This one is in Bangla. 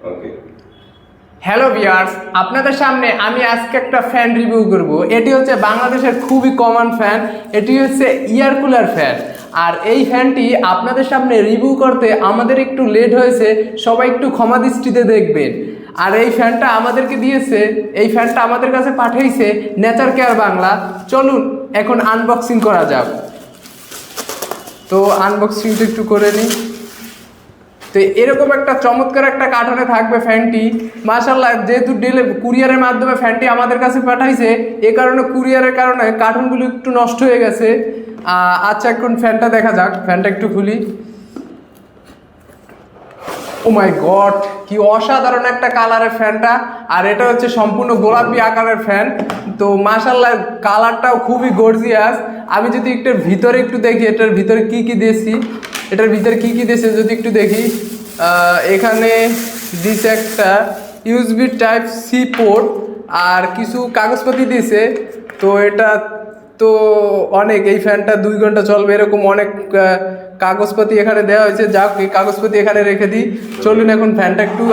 ওকে। হ্যালো ভিউয়ার্স, আপনাদের সামনে আমি আজকে একটা ফ্যান রিভিউ করব। এটি হচ্ছে বাংলাদেশের খুবই কমন ফ্যান, এটি হচ্ছে এয়ার কুলার ফ্যান। আর এই ফ্যানটি আপনাদের সামনে রিভিউ করতে আমাদের একটু লেট হয়েছে, সবাই একটু ক্ষমা দৃষ্টিতে দেখবেন। আর এই ফ্যানটা আমাদেরকে দিয়েছে, এই ফ্যানটা আমাদের কাছে পাঠিয়েছে নেচার কেয়ার বাংলা। চলুন এখন আনবক্সিং করা যাক। তো আনবক্সিংটা একটু করে নিই। তো এরকম একটা চমৎকার একটা কার্টুনে থাকবে ফ্যানটি। মাশাআল্লাহ, যেহেতু কুরিয়ারের মাধ্যমে ফ্যানটি আমাদের কাছে পাঠাইছে, এ কারণে কুরিয়ারের কারণে কার্টুনগুলো একটু নষ্ট হয়ে গেছে। আচ্ছা, এখন ফ্যানটা দেখা যাক। ফ্যানটা একটু খুলি। ও মাই গড, কি অসাধারণ একটা কালারের ফ্যানটা। আর এটা হচ্ছে সম্পূর্ণ গোলাপি আকারের ফ্যান। তো মাশাআল্লাহ, কালারটাও খুবই গর্জিয়াস। আমি যদি এটার ভিতরে একটু দেখি, এটার ভিতরে কি কি দিয়েছি, যদি একটু দেখি। এখানে দিছে একটা ইউএসবি টাইপ সি পোর্ট আর কিছু কাগজপাতি দিছে। তো এটা তো অনেক, এই ফ্যানটা 2 ঘন্টা চলবে এরকম অনেক কাগজপাতি এখানে দেওয়া হয়েছে। যাক, এই কাগজপাতি এখানে রেখে দিই। চলুন এখন ফ্যানটা একটু